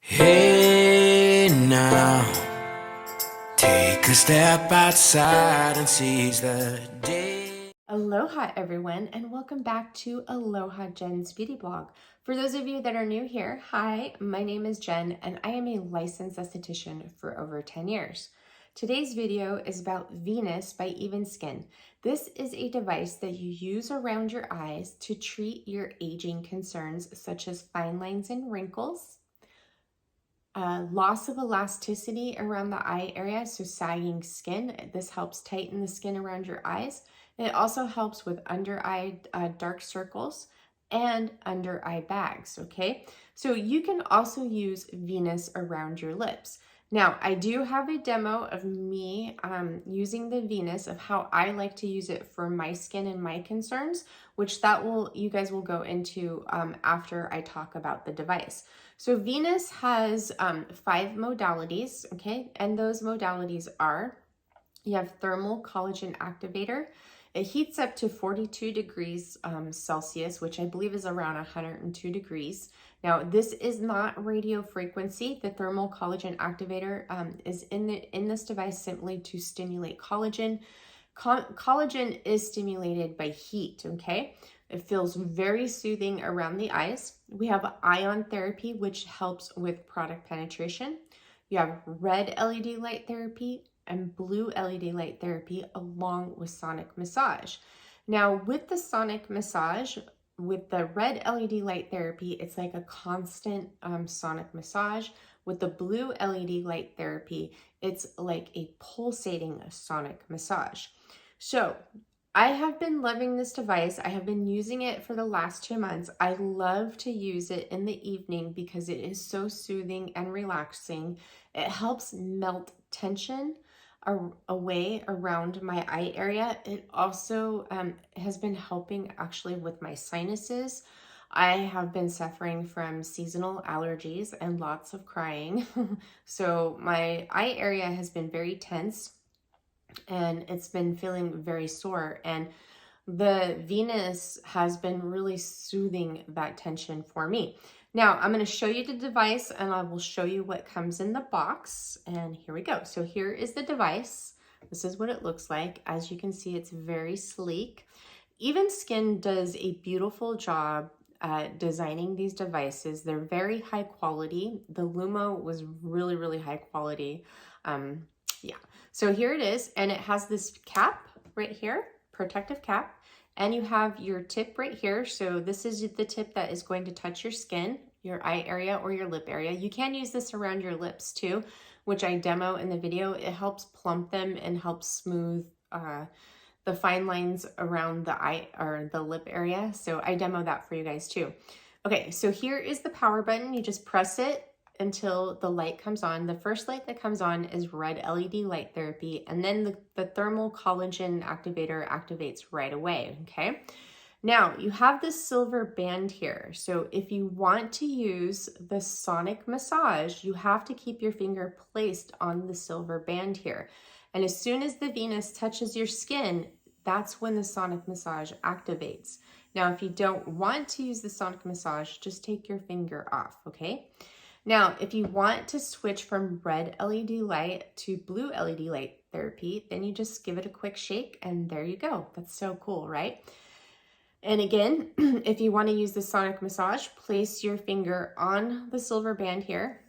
Hey now, take a step outside and seize the day. Aloha everyone, and welcome back to Aloha Jen's Beauty Blog. For those of you that are new here, hi, my name is Jen and I am a licensed esthetician for over 10 years. Today's video is about Venus by Evenskyn. This is a device that you use around your eyes to treat your aging concerns such as fine lines and wrinkles, loss of elasticity around the eye area, so sagging skin. This helps tighten the skin around your eyes. It also helps with under eye dark circles and under eye bags, okay? So you can also use Venus around your lips. Now, I do have a demo of me using the Venus, of how I like to use it for my skin and my concerns, which you guys will go into after I talk about the device. So Venus has 5 modalities, okay? And those modalities are, you have thermal collagen activator. It heats up to 42 degrees Celsius, which I believe is around 102 degrees. Now, this is not radio frequency. The thermal collagen activator is in this device simply to stimulate collagen. Collagen is stimulated by heat, okay? It feels very soothing around the eyes. We have ion therapy, which helps with product penetration. You have red LED light therapy and blue LED light therapy along with sonic massage. Now, with the sonic massage, with the red LED light therapy, it's like a constant sonic massage. With the blue LED light therapy, it's like a pulsating sonic massage. So I have been loving this device. I have been using it for the last 2 months. I love to use it in the evening because it is so soothing and relaxing. It helps melt tension away around my eye area. It also has been helping actually with my sinuses. I have been suffering from seasonal allergies and lots of crying. So my eye area has been very tense and it's been feeling very sore, and the Venus has been really soothing that tension for me. Now I'm going to show you the device and I will show you what comes in the box, and here we go. So here is the device. This is what it looks like. As you can see, it's very sleek. Evenskyn does a beautiful job designing these devices. They're very high quality. The Lumo was really high quality. Yeah, so here it is, and it has this cap right here, protective cap, and you have your tip right here. So this is the tip that is going to touch your skin, your eye area or your lip area. You can use this around your lips too, which I demo in the video. It helps plump them and helps smooth the fine lines around the eye or the lip area. So I demo that for you guys too. Okay, so here is the power button. You just press it until the light comes on. The first light that comes on is red LED light therapy, and then the thermal collagen activator activates right away, okay? Now, you have this silver band here. So if you want to use the sonic massage, you have to keep your finger placed on the silver band here. And as soon as the Venus touches your skin, that's when the sonic massage activates. Now, if you don't want to use the sonic massage, just take your finger off, okay? Now, if you want to switch from red LED light to blue LED light therapy, then you just give it a quick shake and there you go. That's so cool, right? And again, if you want to use the sonic massage, place your finger on the silver band here.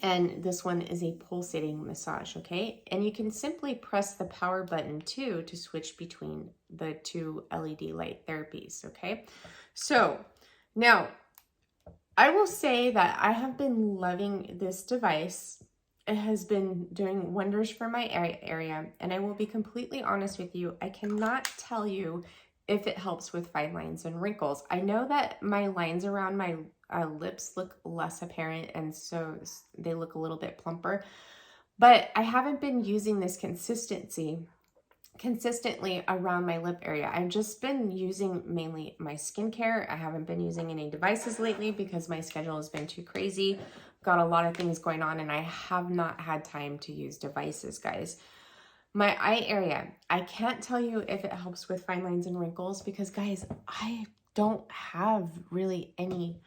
And this one is a pulsating massage, okay? And you can simply press the power button too to switch between the two LED light therapies, okay? So now, I will say that I have been loving this device. It has been doing wonders for my area, and I will be completely honest with you, I cannot tell you if it helps with fine lines and wrinkles. I know that my lines around my lips look less apparent, and so they look a little bit plumper, but I haven't been using this consistently around my lip area. I've just been using mainly my skincare. I haven't been using any devices lately because my schedule has been too crazy. Got a lot of things going on and I have not had time to use devices, guys. My eye area, I can't tell you if it helps with fine lines and wrinkles because, guys, I don't have really any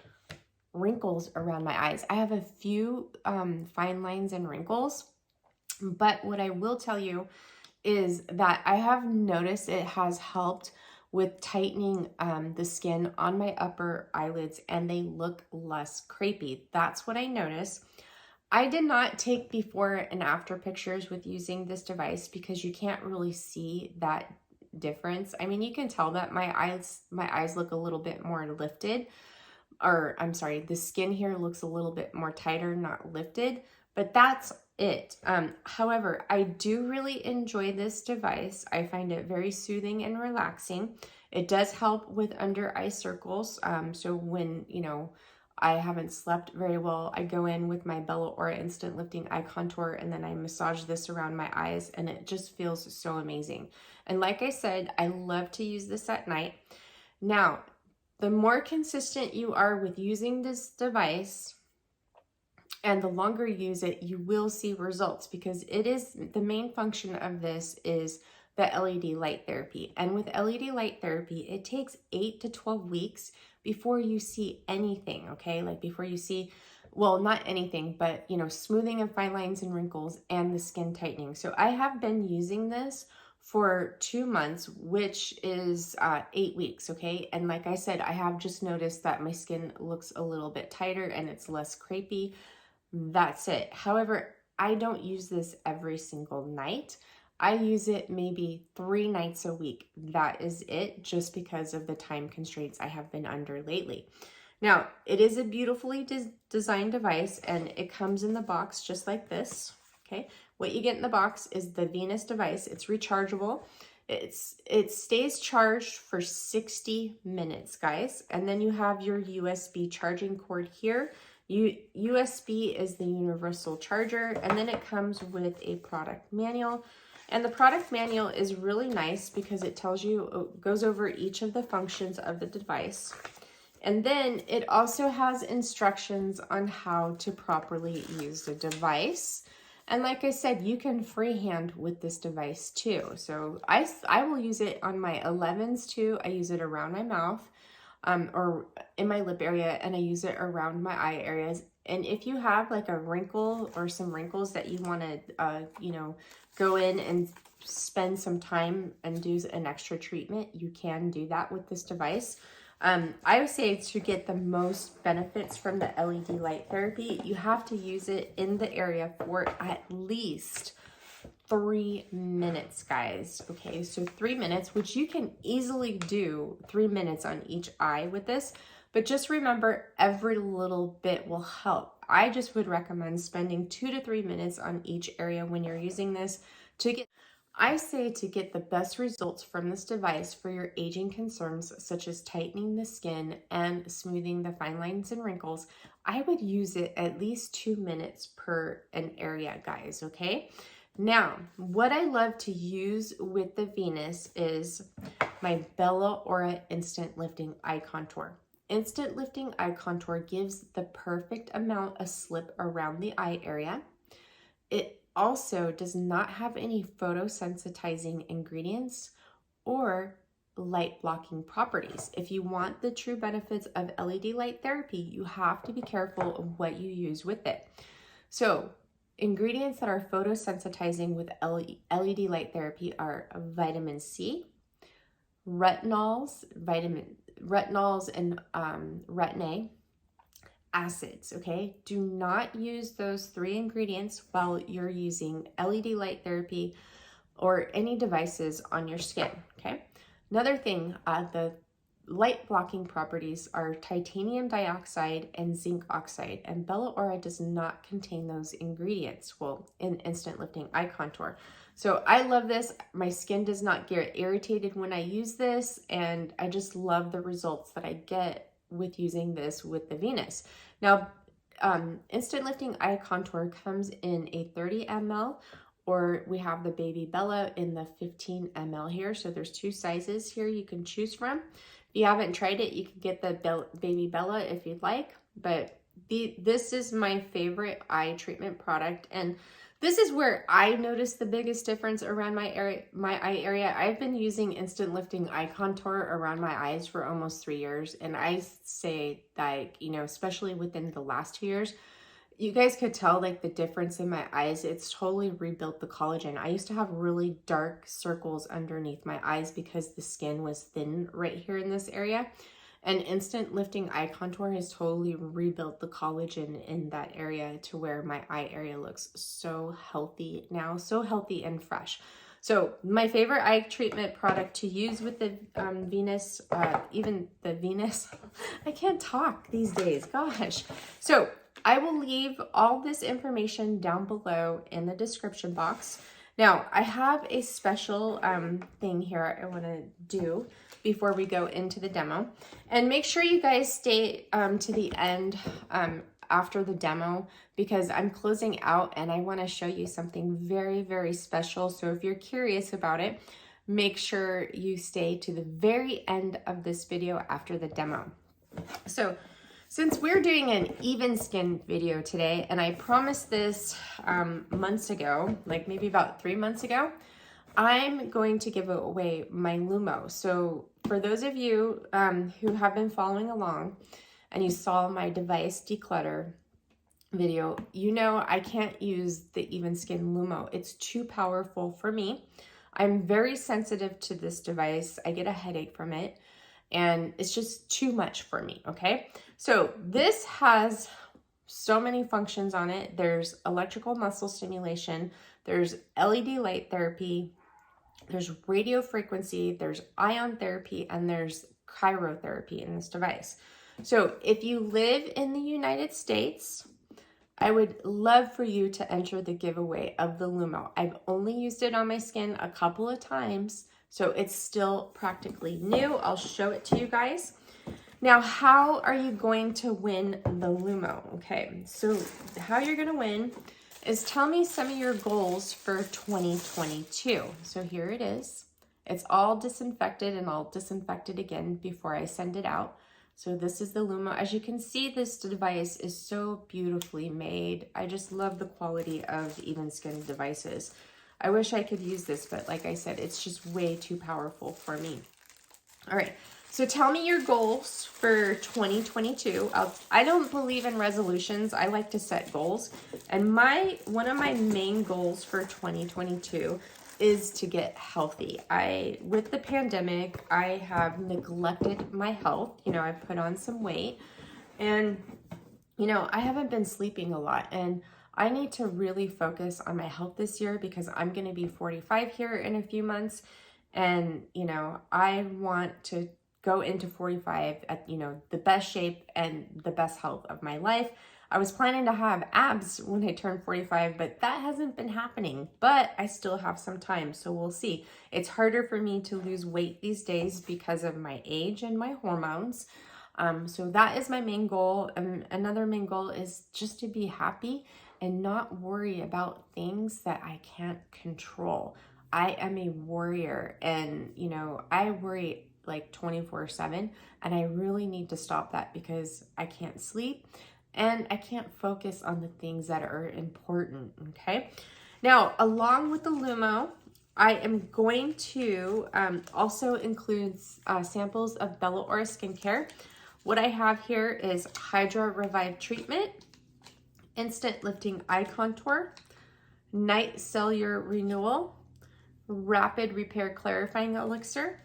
wrinkles around my eyes. I have a few fine lines and wrinkles, but what I will tell you is that I have noticed it has helped with tightening the skin on my upper eyelids, and they look less crepey. That's what I noticed. I did not take before and after pictures with using this device because you can't really see that difference. I mean, you can tell that my eyes look a little bit more lifted, or I'm sorry, the skin here looks a little bit more tighter, not lifted, but that's it. However, I do really enjoy this device. I find it very soothing and relaxing. It does help with under eye circles. So when, I haven't slept very well, I go in with my Bella Aura Instant Lifting Eye Contour, and then I massage this around my eyes, and it just feels so amazing. And like I said, I love to use this at night. Now, the more consistent you are with using this device and the longer you use it, you will see results, because it is the main function of this is the LED light therapy. And with LED light therapy, it takes 8 to 12 weeks before you see anything, okay? Like before you see, well, not anything, but smoothing of fine lines and wrinkles and the skin tightening. So I have been using this for 2 months, which is 8 weeks, okay? And like I said, I have just noticed that my skin looks a little bit tighter and it's less crepey. That's it. However, I don't use this every single night. I use it maybe 3 nights a week. That is it, just because of the time constraints I have been under lately. Now, it is a beautifully designed device, and it comes in the box just like this, okay? What you get in the box is the Venus device. It's rechargeable. It stays charged for 60 minutes, guys. And then you have your USB charging cord here. USB is the universal charger, and then it comes with a product manual. And the product manual is really nice because it tells you, goes over each of the functions of the device. And then it also has instructions on how to properly use the device. And like I said, you can freehand with this device too. So I will use it on my 11s too. I use it around my mouth or in my lip area, and I use it around my eye areas. And if you have like a wrinkle or some wrinkles that you want to, go in and spend some time and do an extra treatment, you can do that with this device. I would say to get the most benefits from the LED light therapy, you have to use it in the area for at least 3 minutes, guys. Okay, so 3 minutes, which you can easily do 3 minutes on each eye with this, but just remember, every little bit will help. I just would recommend spending 2 to 3 minutes on each area when you're using this I say to get the best results from this device for your aging concerns, such as tightening the skin and smoothing the fine lines and wrinkles. I would use it at least 2 minutes per an area, guys, okay? Now, what I love to use with the Venus is my Bella Aura Instant Lifting Eye Contour. Instant Lifting Eye Contour gives the perfect amount of slip around the eye area. It also does not have any photosensitizing ingredients or light blocking properties. If you want the true benefits of LED light therapy, you have to be careful of what you use with it. So, ingredients that are photosensitizing with LED light therapy are vitamin C, retinols and retin A, acids, okay? Do not use those 3 ingredients while you're using LED light therapy or any devices on your skin, okay? Another thing, the light blocking properties are titanium dioxide and zinc oxide, and Bella Aura does not contain those ingredients, well, in Instant Lifting Eye Contour. So I love this. My skin does not get irritated when I use this, and I just love the results that I get with using this with the Venus. Now, Instant Lifting Eye Contour comes in a 30 ml, or we have the Baby Bella in the 15 ml here. So there's 2 sizes here you can choose from. If you haven't tried it, you can get the Baby Bella if you'd like, but this is my favorite eye treatment product. And This is where I noticed the biggest difference around my eye area. I've been using instant lifting eye contour around my eyes for almost 3 years. And I say that, you know, especially within the last 2 years, you guys could tell like the difference in my eyes. It's totally rebuilt the collagen. I used to have really dark circles underneath my eyes because the skin was thin right here in this area. And instant lifting eye contour has totally rebuilt the collagen in that area to where my eye area looks so healthy now, so healthy and fresh. So my favorite eye treatment product to use with the Venus, even the Venus, I can't talk these days, gosh. So I will leave all this information down below in the description box. Now, I have a special thing here I want to do before we go into the demo. And make sure you guys stay to the end after the demo, because I'm closing out and I want to show you something very, very special. So if you're curious about it, make sure you stay to the very end of this video after the demo. So since we're doing an Evenskyn video today, and I promised this months ago, like maybe about 3 months ago, I'm going to give away my Lumo. So for those of you who have been following along and you saw my device declutter video, you know I can't use the Evenskyn Lumo. It's too powerful for me. I'm very sensitive to this device. I get a headache from it. And it's just too much for me, okay? So this has so many functions on it. There's electrical muscle stimulation, there's LED light therapy, there's radio frequency, there's ion therapy, and there's cryotherapy in this device. So if you live in the United States, I would love for you to enter the giveaway of the Lumo. I've only used it on my skin a couple of times, so it's still practically new. I'll show it to you guys. Now, how are you going to win the Lumo? Okay, so how you're gonna win is tell me some of your goals for 2022. So here it is. It's all disinfected, and I'll disinfect it again before I send it out. So this is the Lumo. As you can see, this device is so beautifully made. I just love the quality of Evenskyn devices. I wish I could use this, but like I said, it's just way too powerful for me. All right, so tell me your goals for 2022. I don't believe in resolutions. I like to set goals. And one of my main goals for 2022 is to get healthy. With the pandemic, I have neglected my health. You know, I've put on some weight, and, you know, I haven't been sleeping a lot, and I need to really focus on my health this year because I'm going to be 45 here in a few months. And, you know, I want to go into 45 at, you know, the best shape and the best health of my life. I was planning to have abs when I turn 45, but that hasn't been happening. But I still have some time, so we'll see. It's harder for me to lose weight these days because of my age and my hormones. So that is my main goal. And another main goal is just to be happy and not worry about things that I can't control. I am a warrior, and, you know, I worry like 24/7, and I really need to stop that because I can't sleep and I can't focus on the things that are important, okay? Now, along with the Lumo, I am going to also include samples of Bella Aura skincare. What I have here is Hydra Revive Treatment, Instant Lifting Eye Contour, Night Cellular Renewal, Rapid Repair Clarifying Elixir,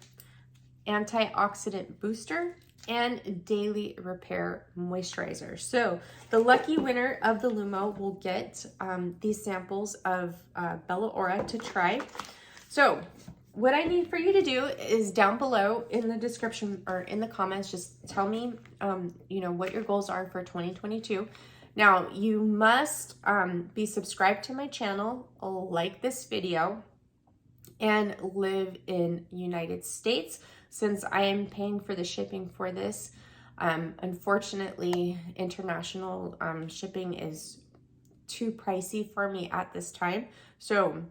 Antioxidant Booster, and Daily Repair Moisturizer. So the lucky winner of the Lumo will get these samples of Bella Aura to try. So what I need for you to do is down below in the description or in the comments, just tell me, you know, what your goals are for 2022. Now, you must be subscribed to my channel, like this video, and live in United States, since I am paying for the shipping for this. Unfortunately, international shipping is too pricey for me at this time. So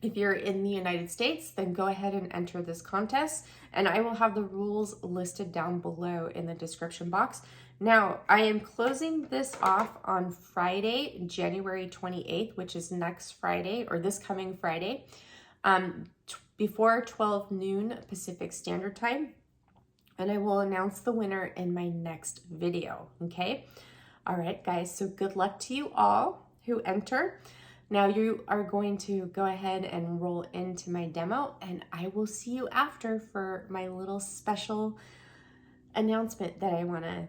if you're in the United States, then go ahead and enter this contest, and I will have the rules listed down below in the description box. Now, I am closing this off on Friday, January 28th, which is next Friday, or this coming Friday, before 12 noon Pacific Standard Time. And I will announce the winner in my next video, okay? All right, guys, so good luck to you all who enter. Now you are going to go ahead and roll into my demo, and I will see you after for my little special announcement that I want to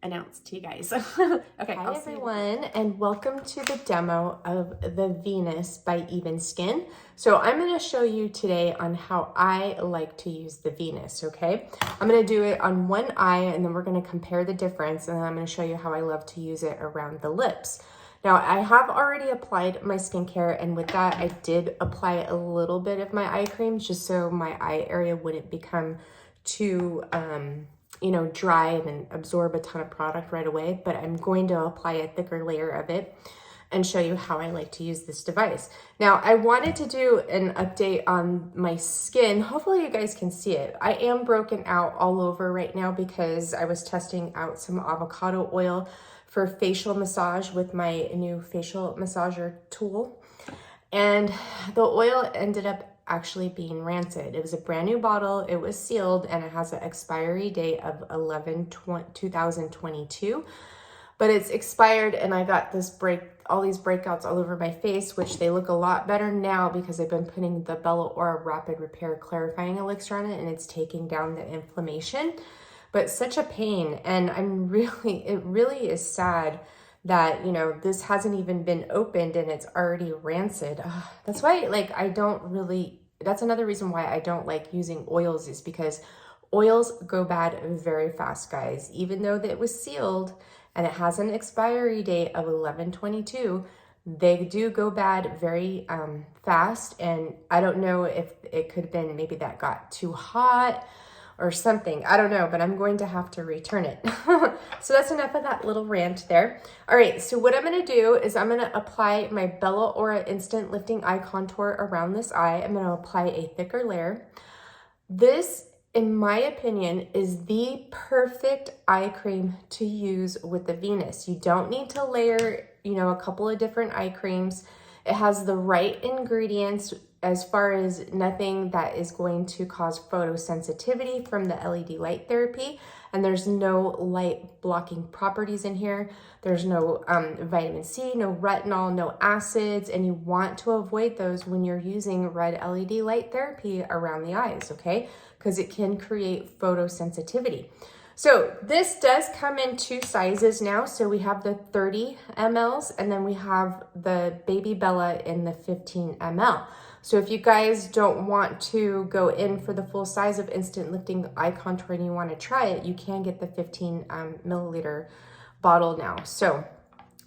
announce to you guys. Okay, hi everyone, and welcome to the demo of the Venus by Evenskyn. So I'm going to show you today on how I like to use the Venus, okay? I'm going to do it on one eye, and then we're going to compare the difference, and then I'm going to show you how I love to use it around the lips. Now, I have already applied my skincare, and with that, I did apply a little bit of my eye cream just so my eye area wouldn't become too dry and absorb a ton of product right away, but I'm going to apply a thicker layer of it and show you how I like to use this device. Now, I wanted to do an update on my skin. Hopefully you guys can see it. I am broken out all over right now because I was testing out some avocado oil for facial massage with my new facial massager tool. And the oil ended up actually being rancid. It was a brand new bottle, it was sealed, and it has an expiry date of 11/2022. But it's expired, and I got all these breakouts all over my face, which they look a lot better now because I've been putting the Bella Aura Rapid Repair Clarifying Elixir on it, and it's taking down the inflammation. But such a pain, and it really is sad that, this hasn't even been opened and it's already rancid. That's why, that's another reason why I don't like using oils, is because oils go bad very fast, guys. Even though that it was sealed and it has an expiry date of 11/22, they do go bad very fast. And I don't know if it could have been maybe that got too hot or something. I don't know, but I'm going to have to return it. So that's enough of that little rant there. All right, so what I'm gonna do is I'm gonna apply my Bella Aura Instant Lifting Eye Contour around this eye. I'm gonna apply a thicker layer. This, in my opinion, is the perfect eye cream to use with the Venus. You don't need to layer, a couple of different eye creams. It has the right ingredients as far as nothing that is going to cause photosensitivity from the LED light therapy. And there's no light blocking properties in here. There's no vitamin C, no retinol, no acids, and you want to avoid those when you're using red LED light therapy around the eyes, okay? Because it can create photosensitivity. So this does come in two sizes now. So we have the 30 mLs, and then we have the Baby Bella in the 15 ml. So if you guys don't want to go in for the full size of Instant Lifting Eye Contour and you want to try it, you can get the 15 milliliter bottle now. So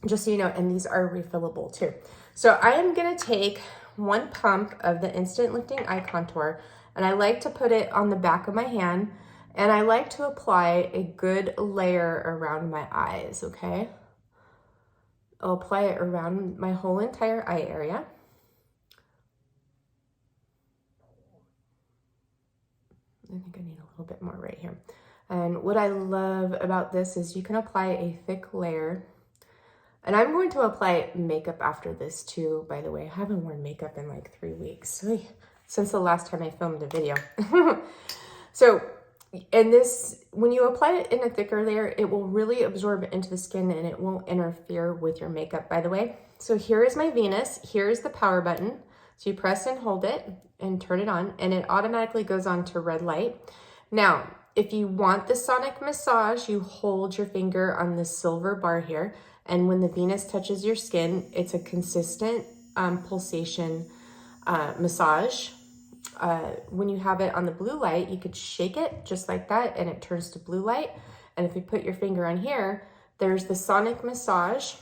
just so you know, and these are refillable too. So I am going to take one pump of the Instant Lifting Eye Contour, and I like to put it on the back of my hand, and I like to apply a good layer around my eyes, okay? I'll apply it around my whole entire eye area. I think I need a little bit more right here. And what I love about this is you can apply a thick layer. And I'm going to apply makeup after this too, by the way. I haven't worn makeup in like 3 weeks since the last time I filmed a video. So, and this, when you apply it in a thicker layer, it will really absorb into the skin and it won't interfere with your makeup, by the way. So here is my Venus. Here is the power button. So you press and hold it and turn it on, and it automatically goes on to red light. Now, if you want the sonic massage, you hold your finger on the silver bar here, and when the Venus touches your skin, it's a consistent pulsation massage. When you have it on the blue light, you could shake it just like that, and it turns to blue light. And if you put your finger on here, there's the sonic massage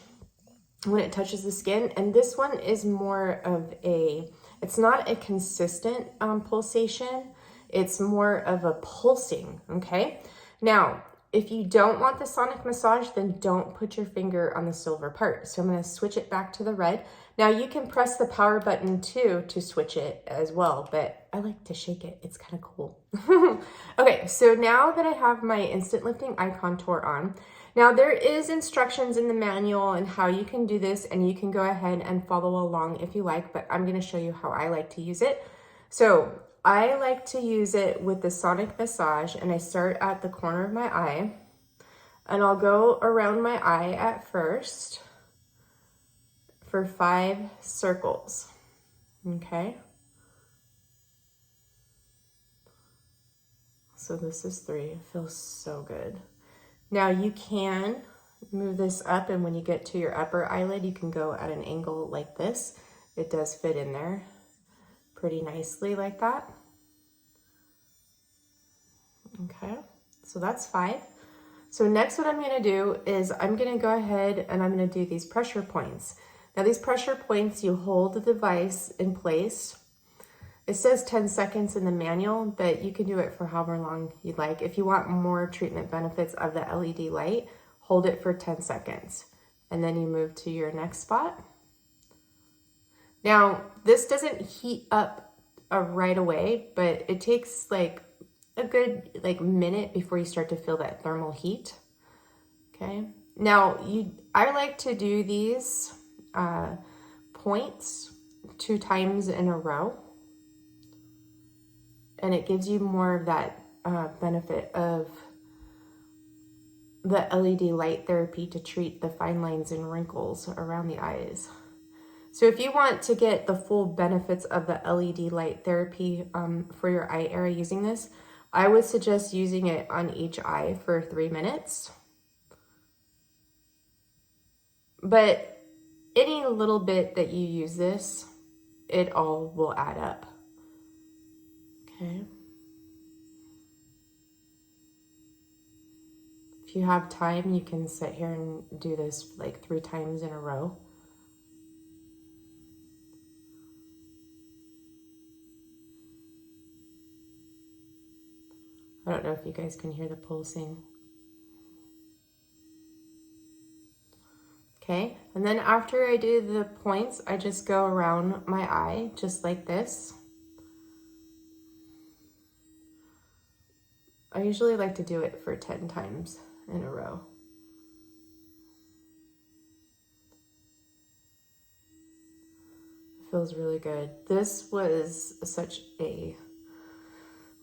when it touches the skin. And this one is more of it's not a consistent pulsation. It's more of a pulsing, okay? Now, if you don't want the sonic massage, then don't put your finger on the silver part. So I'm gonna switch it back to the red. Now you can press the power button too to switch it as well, but I like to shake it. It's kind of cool. Okay, so now that I have my Instant Lifting Eye Contour on, Now there is instructions in the manual on how you can do this, and you can go ahead and follow along if you like, but I'm going to show you how I like to use it. So I like to use it with the sonic massage, and I start at the corner of my eye, and I'll go around my eye at first for 5 circles, okay? So this is 3, it feels so good. Now you can move this up, and when you get to your upper eyelid, you can go at an angle like this. It does fit in there pretty nicely like that. Okay, so that's 5. So next what I'm gonna do is I'm gonna go ahead and I'm gonna do these pressure points. Now these pressure points, you hold the device in place. It says 10 seconds in the manual, but you can do it for however long you'd like. If you want more treatment benefits of the LED light, hold it for 10 seconds. And then you move to your next spot. Now, this doesn't heat up right away, but it takes like a good minute before you start to feel that thermal heat. Okay. Now, I like to do these points 2 times in a row. And it gives you more of that benefit of the LED light therapy to treat the fine lines and wrinkles around the eyes. So if you want to get the full benefits of the LED light therapy for your eye area using this, I would suggest using it on each eye for 3 minutes. But any little bit that you use this, it all will add up. Okay. If you have time, you can sit here and do this like 3 times in a row. I don't know if you guys can hear the pulsing. Okay, and then after I do the points, I just go around my eye just like this. I usually like to do it for 10 times in a row. It feels really good. This was such a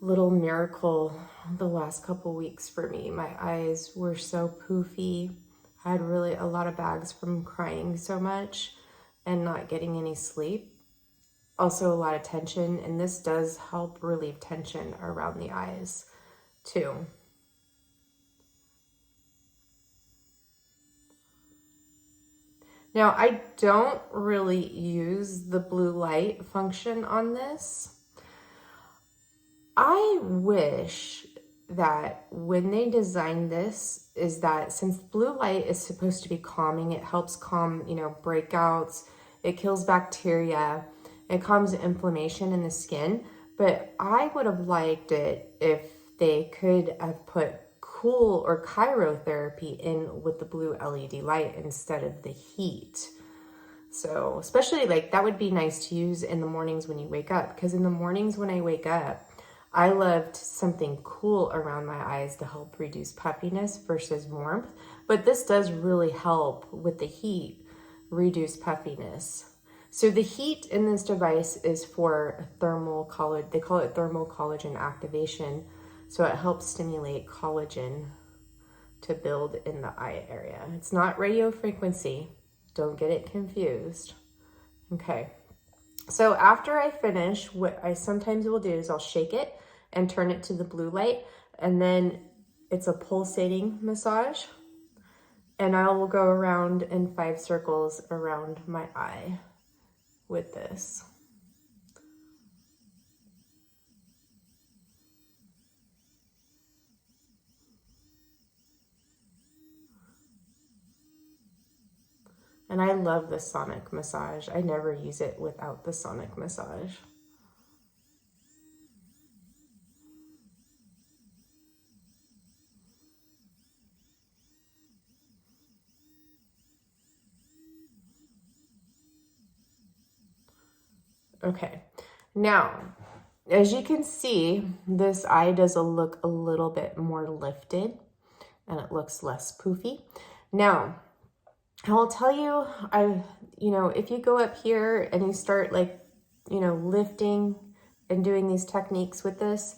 little miracle the last couple weeks for me. My eyes were so poofy. I had really a lot of bags from crying so much and not getting any sleep. Also a lot of tension, and this does help relieve tension around the eyes too. Now, I don't really use the blue light function on this. I wish that when they designed this is that since blue light is supposed to be calming, it helps calm, breakouts, it kills bacteria, it calms inflammation in the skin. But I would have liked it if they could have put cool or cryotherapy in with the blue LED light instead of the heat. So especially that would be nice to use in the mornings when you wake up, because in the mornings when I wake up, I loved something cool around my eyes to help reduce puffiness versus warmth. But this does really help with the heat, reduce puffiness. So the heat in this device is for thermal collagen. They call it thermal collagen activation. So it helps stimulate collagen to build in the eye area. It's not radio frequency. Don't get it confused. Okay. So after I finish, what I sometimes will do is I'll shake it and turn it to the blue light, and then it's a pulsating massage, and I will go around in 5 circles around my eye with this. And I love the sonic massage. I never use it without the sonic massage. Okay, now, as you can see, this eye does look a little bit more lifted and it looks less poofy. Now, I will tell you, if you go up here and you start like, lifting and doing these techniques with this,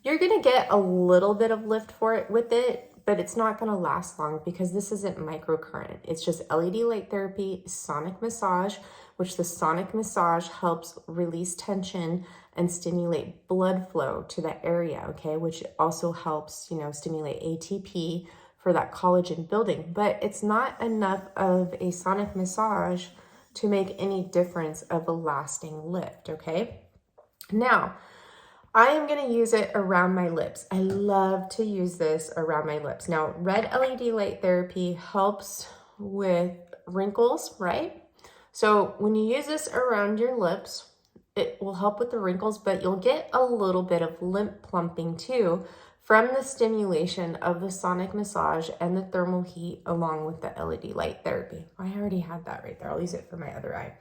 you're going to get a little bit of lift for it with it, but it's not going to last long because this isn't microcurrent. It's just LED light therapy, sonic massage, which the sonic massage helps release tension and stimulate blood flow to that area, okay, which also helps, stimulate ATP for that collagen building. But it's not enough of a sonic massage to make any difference of a lasting lift, okay? Now, I am going to use it around my lips. I love to use this around my lips. Now, red LED light therapy helps with wrinkles, right? So when you use this around your lips, it will help with the wrinkles, but you'll get a little bit of lip plumping too from the stimulation of the sonic massage and the thermal heat along with the LED light therapy. I already had that right there. I'll use it for my other eye.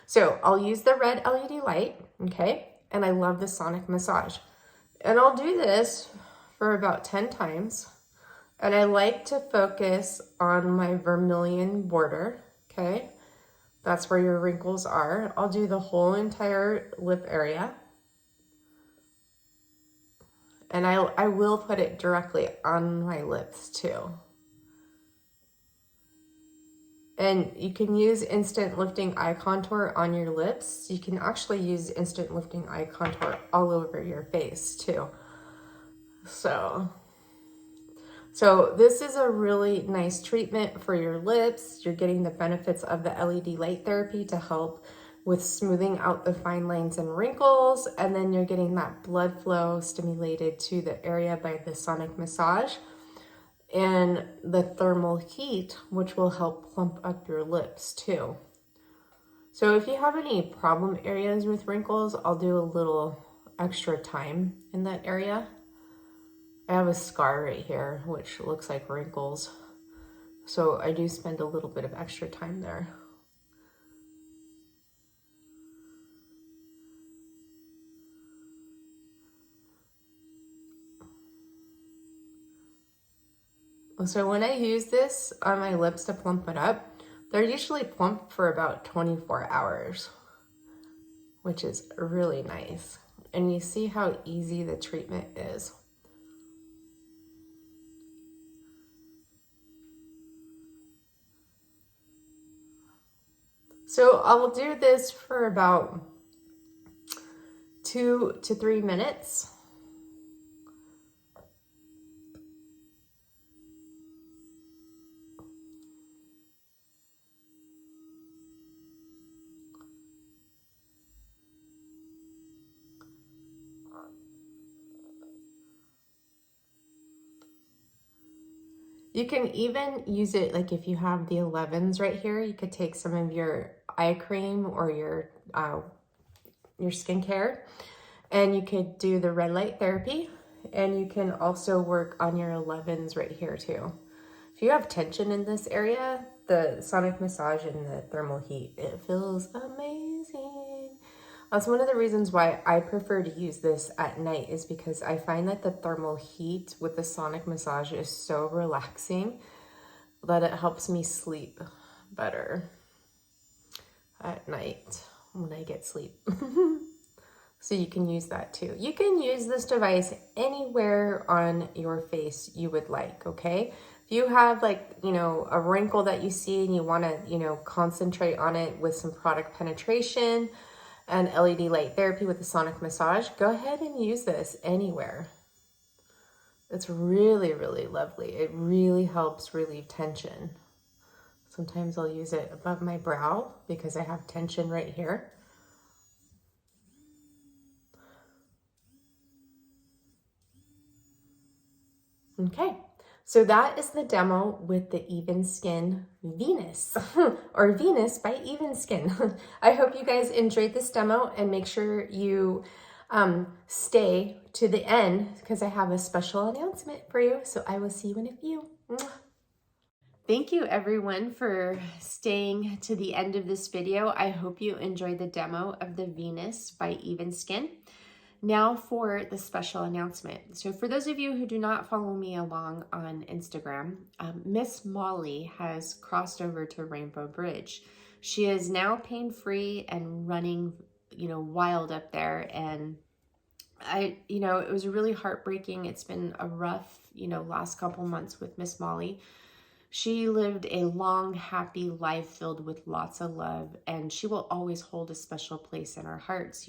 So I'll use the red LED light, okay? And I love the sonic massage. And I'll do this for about 10 times. And I like to focus on my vermilion border, okay? That's where your wrinkles are. I'll do the whole entire lip area. And I will put it directly on my lips too. And you can use Instant Lifting Eye Contour on your lips. You can actually use Instant Lifting Eye Contour all over your face too. So this is a really nice treatment for your lips. You're getting the benefits of the LED light therapy to help with smoothing out the fine lines and wrinkles. And then you're getting that blood flow stimulated to the area by the sonic massage and the thermal heat, which will help plump up your lips too. So if you have any problem areas with wrinkles, I'll do a little extra time in that area. I have a scar right here, which looks like wrinkles. So I do spend a little bit of extra time there. So when I use this on my lips to plump it up, they're usually plump for about 24 hours, which is really nice. And you see how easy the treatment is. So I'll do this for about 2 to 3 minutes. You can even use it, like if you have the 11s right here, you could take some of your eye cream or your skincare, and you could do the red light therapy, and you can also work on your 11s right here too. If you have tension in this area, the sonic massage and the thermal heat, it feels amazing. That's one of the reasons why I prefer to use this at night, is because I find that the thermal heat with the sonic massage is so relaxing that it helps me sleep better at night when I get sleep. So you can use that too. You can use this device anywhere on your face you would like, okay? If you have like, a wrinkle that you see and you want to, concentrate on it with some product penetration and LED light therapy with the sonic massage, go ahead and use this anywhere. It's really, really lovely. It really helps relieve tension. Sometimes I'll use it above my brow because I have tension right here. Okay, so that is the demo with the Evenskyn Venus, or Venus by Evenskyn. I hope you guys enjoyed this demo, and make sure you stay to the end because I have a special announcement for you. So I will see you in a few. Thank you everyone for staying to the end of this video. I hope you enjoyed the demo of the Venus by Evenskyn. Now for the special announcement. So for those of you who do not follow me along on Instagram, Miss Molly has crossed over to Rainbow Bridge. She is now pain-free and running, wild up there. And it was really heartbreaking. It's been a rough, last couple months with Miss Molly. She lived a long, happy life filled with lots of love, and she will always hold a special place in our hearts.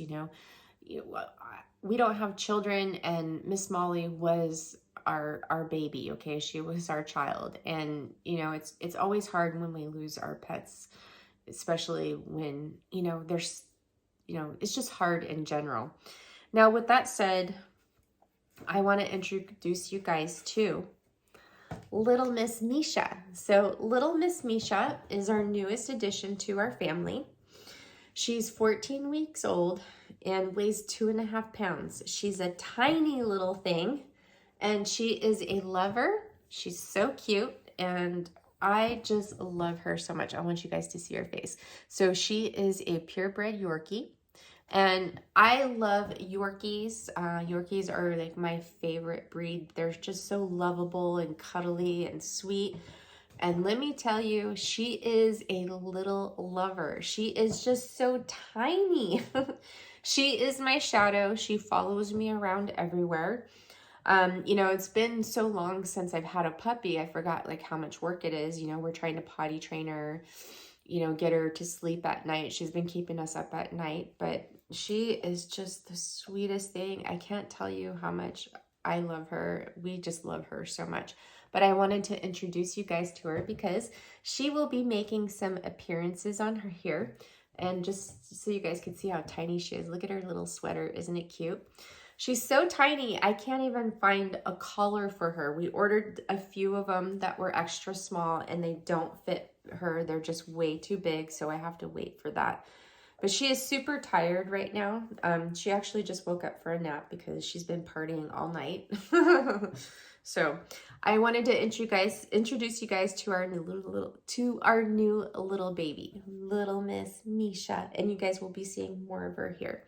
We don't have children, and Miss Molly was our baby. Okay, she was our child, and it's always hard when we lose our pets, especially when there's it's just hard in general. Now, with that said, I want to introduce you guys to Little Miss Misha. So Little Miss Misha is our newest addition to our family. She's 14 weeks old and weighs 2.5 pounds. She's a tiny little thing, and she is a lover. She's so cute, and I just love her so much. I want you guys to see her face. So she is a purebred Yorkie. And I love Yorkies. Yorkies are like my favorite breed. They're just so lovable and cuddly and sweet. And let me tell you, she is a little lover. She is just so tiny. She is my shadow. She follows me around everywhere. It's been so long since I've had a puppy. I forgot like how much work it is. We're trying to potty train her, get her to sleep at night. She's been keeping us up at night, but she is just the sweetest thing. I can't tell you how much I love her. We just love her so much. But I wanted to introduce you guys to her because she will be making some appearances on her here. And just so you guys can see how tiny she is. Look at her little sweater. Isn't it cute? She's so tiny, I can't even find a collar for her. We ordered a few of them that were extra small, and they don't fit her. They're just way too big, so I have to wait for that. But she is super tired right now. She actually just woke up for a nap because she's been partying all night. So I wanted to introduce you guys to our new little baby, Little Miss Misha, and you guys will be seeing more of her here.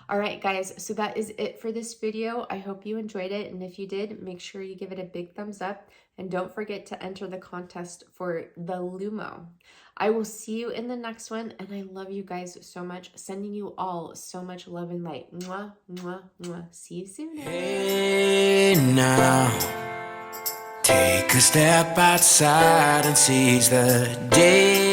All right, guys, so that is it for this video. I hope you enjoyed it, and if you did, make sure you give it a big thumbs up, and don't forget to enter the contest for the Lumo. I will see you in the next one, and I love you guys so much. Sending you all so much love and light. Mwah, mwah, mwah. See you soon. Hey now, take a step outside and seize the day.